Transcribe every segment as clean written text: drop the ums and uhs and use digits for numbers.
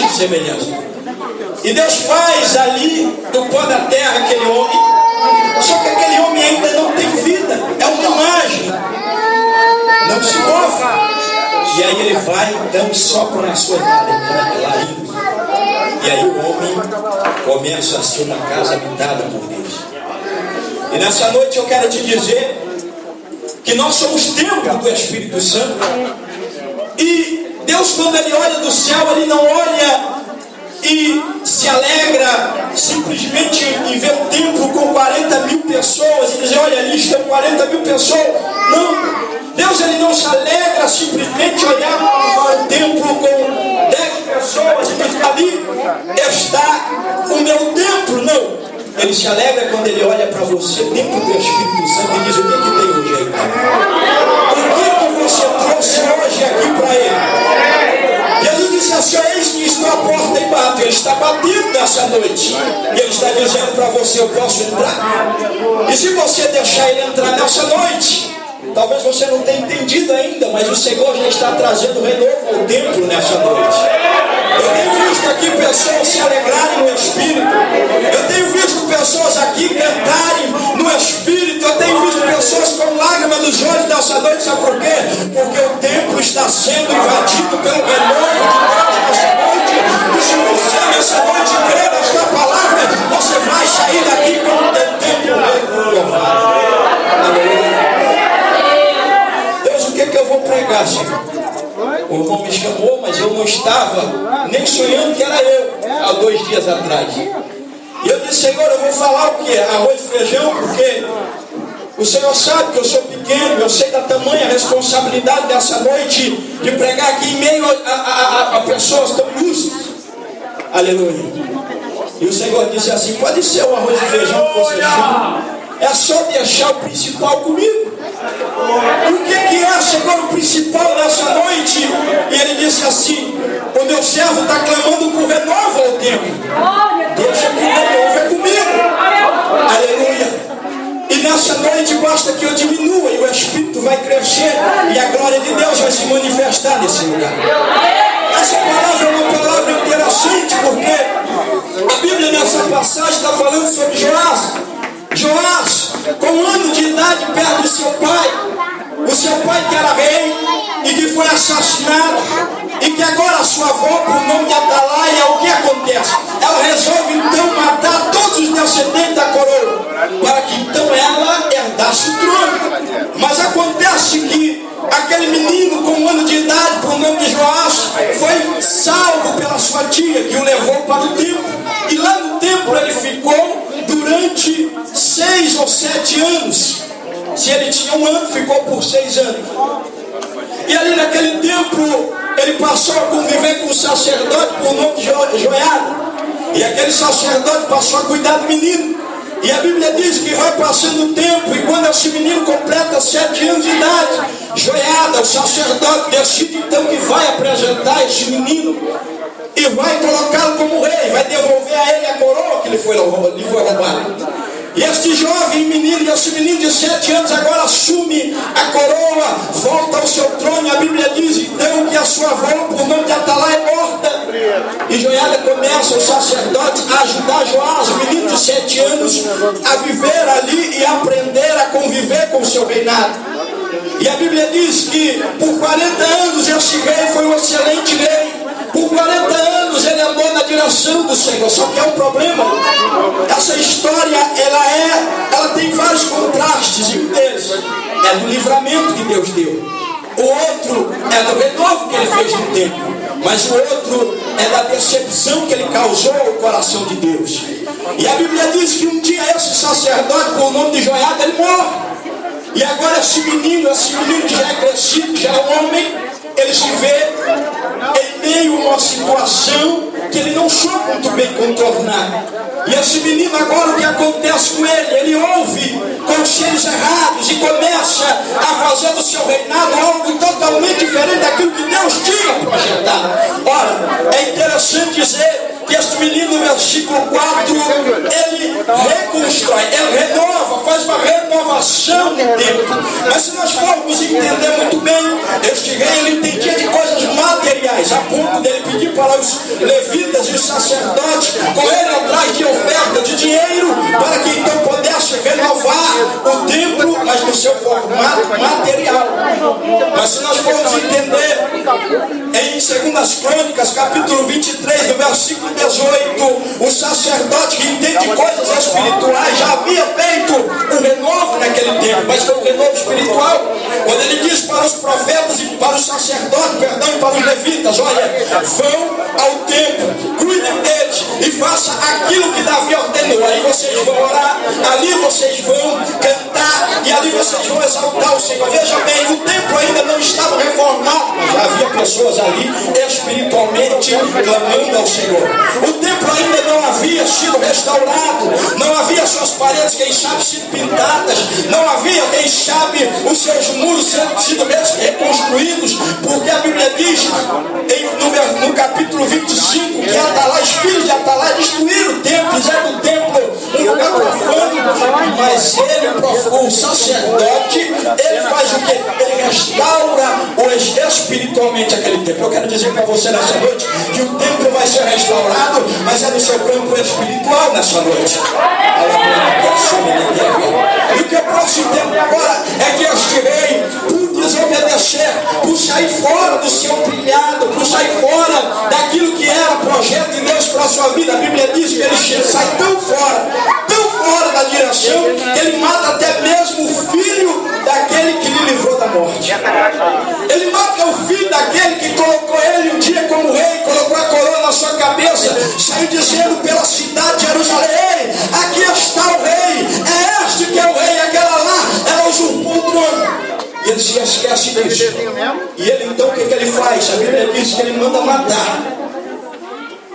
imagem e semelhança. E Deus faz ali do pó da terra aquele homem. Só que aquele homem ainda não tem vida. É uma imagem. Não se move. E aí ele vai então e sopra na sua laringe. E aí o homem começa a ser uma casa habitada por Deus. E nessa noite eu quero te dizer que nós somos templo do Espírito Santo. E Deus, quando Ele olha do céu, Ele não olha e se alegra simplesmente em ver um templo com 40 mil pessoas e dizer, olha, ali estão 40 mil pessoas. Não. Deus, Ele não se alegra simplesmente olhar para um templo com 10 pessoas e dizer, ali está o meu templo. Não. Ele se alegra quando Ele olha para você, templo do Espírito Santo, e diz, o que tem hoje aí, cara? O que você trouxe hoje aqui para Ele? Jesus disse assim, eis que estou à porta e bato. Ele está batendo nessa noite. E Ele está dizendo para você, eu posso entrar? E se você deixar Ele entrar nessa noite, talvez você não tenha entendido ainda, mas o Senhor já está trazendo renovo ao templo nessa noite. Eu tenho visto aqui pessoas se alegrarem no Espírito. Eu tenho visto pessoas aqui cantarem no Espírito. Eu tenho visto pessoas com lágrimas nos olhos nessa noite. Sabe por quê? Porque o templo está sendo invadido pelo renovo de Deus nessa noite. E se você nessa noite crê nesta palavra, você vai sair daqui com o teu templo renovado. Deus, o que eu vou pregar, Senhor? O irmão me chamou, mas eu não estava nem sonhando que era eu, há 2 dias atrás. E eu disse, Senhor, eu vou falar o que? Arroz e feijão, porque o Senhor sabe que eu sou pequeno, eu sei da tamanha responsabilidade dessa noite de pregar aqui em meio a pessoas tão ilustres. Aleluia. E o Senhor disse assim, pode ser o arroz e feijão que você chama, é só deixar o principal comigo. O que é, Senhor, o principal nessa noite? E ele disse assim, o meu servo está clamando por renovo ao tempo. Deixa que o renovo é comigo. Aleluia. E nessa noite basta que eu diminua e o Espírito vai crescer e a glória de Deus vai se manifestar nesse lugar. Essa palavra é uma palavra interessante porque a Bíblia nessa passagem está falando sobre Joás. Joás, com 1 ano de idade, perde seu pai. O seu pai que era rei e que foi assassinado. E que agora a sua avó, por nome de Atalaia, o que acontece? Ela resolve então matar todos os descendentes da coroa, para que então ela herdasse o trono. Mas acontece que aquele menino com 1 ano de idade, por nome de Joás, foi salvo pela sua tia, que o levou para o templo. E lá no templo ele ficou durante 6 ou 7 anos. Se ele tinha 1 ano, ficou por 6 anos. E ali naquele templo, ele passou a conviver com um sacerdote por nome de Joiada. E aquele sacerdote passou a cuidar do menino. E a Bíblia diz que vai passando o tempo, e quando esse menino completa 7 anos de idade, Joiada, o sacerdote, decide então que vai apresentar esse menino e vai colocá-lo como rei, vai devolver a ele a coroa que lhe foi roubada. E este jovem menino, esse menino de 7 anos agora assume a coroa, volta ao seu trono. E a Bíblia diz então que a sua avó, por nome de Atalaia, é morta. E Joiada começa, o sacerdote, a ajudar Joás, o menino de 7 anos, a viver ali e aprender a conviver com o seu reinado. E a Bíblia diz que por 40 anos esse rei foi um excelente rei. Por 40 anos ele andou na direção do Senhor. Só que é um problema. Essa história, ela tem vários contrastes. E um deles é do livramento que Deus deu. O outro é do renovo que ele fez no templo. Mas o outro é da decepção que ele causou ao coração de Deus. E a Bíblia diz que um dia esse sacerdote, com o nome de Joiada, ele morre. E agora esse menino que já é crescido, que já é um homem, ele se vê em meio a uma situação que ele não soube muito bem contornar. E esse menino agora, o que acontece com ele? Ele ouve conselhos errados e começa a fazer do seu reinado algo totalmente diferente daquilo que Deus tinha projetado. Ora, é interessante dizer que este menino, no versículo 4, ele reconstrói, ele renova, faz uma renovação do templo. Mas se nós formos entender muito bem, este rei ele entendia de coisas materiais, a ponto dele pedir para os levitas e os sacerdotes correrem atrás de oferta de dinheiro, para que então pudesse renovar o templo, mas no seu formato material. Mas se nós formos entender em 2 Crônicas, capítulo 23, no versículo 18, o sacerdote que entende coisas espirituais já havia feito um renovo naquele tempo, mas foi um renovo espiritual. Quando ele diz para os profetas e para os sacerdotes, perdão, e para os levitas: olha, vão ao templo, cuidem deles e façam aquilo que Davi ordenou. Aí vocês vão orar, ali vocês vão cantar e ali vocês vão exaltar o Senhor. Veja bem, o templo ainda não estava reformado, mas já havia pessoas ali espiritualmente clamando ao Senhor. O templo ainda não havia sido restaurado, não havia suas paredes, quem sabe, sido pintadas, não havia, quem sabe, os seus muros sido reconstruídos, porque a Bíblia diz no capítulo 25 que Atalai, os filhos de Atalai destruíram o templo, fizeram do templo um lugar profano, mas ele, o sacerdote, ele faz o que? Ele restaura espiritualmente aquele templo. Eu quero dizer para você nessa noite que o templo vai ser restaurado, mas é no seu campo espiritual nessa noite. E o que eu posso entender agora é que este rei, por desobedecer, por sair fora do seu brilhado, por sair fora daquilo que era projeto de Deus para a sua vida, a Bíblia diz que ele sai tão fora da direção, que ele mata até mesmo o filho daquele que lhe livrou da morte. Ele mata o filho daquele que colocou ele um dia como rei, colocou a coroa na sua cabeça, saiu dizendo pela cidade de Jerusalém: ei, aqui está o rei, é este que é o rei, aquela lá, ela usurpou o trono. E ele se esquece disso. E ele então, o que ele faz? A Bíblia diz que ele manda matar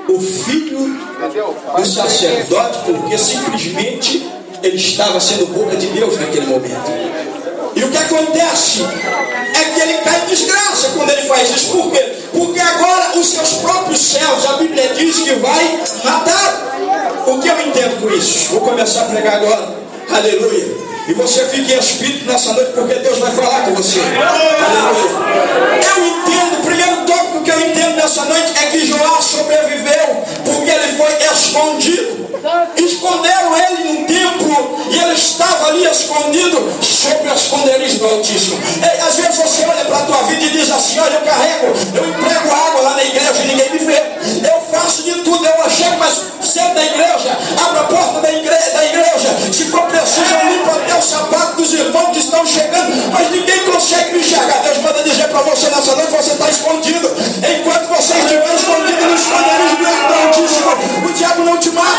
o filho do sacerdote, porque simplesmente ele estava sendo boca de Deus naquele momento. E o que acontece é que ele cai em desgraça quando ele faz isso. Por quê? Porque agora os seus próprios servos, a Bíblia diz que vai matar. O que eu entendo com isso? Vou começar a pregar agora. Aleluia. E você fique em espírito nessa noite, porque Deus vai falar com você. Aleluia. Eu entendo, o primeiro tópico que eu entendo nessa noite é que Joás sobreviveu porque ele foi escondido. Esconderam ele num templo e ele estava ali escondido sob o esconderijo do Altíssimo. Às vezes você olha para a tua vida e diz assim: olha, eu emprego água lá na igreja e ninguém me vê. Eu faço de tudo, eu chego mais cedo da igreja, abro a porta da igreja, se for preciso eu limpo até o sapato dos irmãos que estão chegando, mas ninguém consegue me enxergar. Deus manda dizer para você nessa noite: você está escondido. Enquanto você estiver escondido no esconderijo do Altíssimo, o diabo não te mata.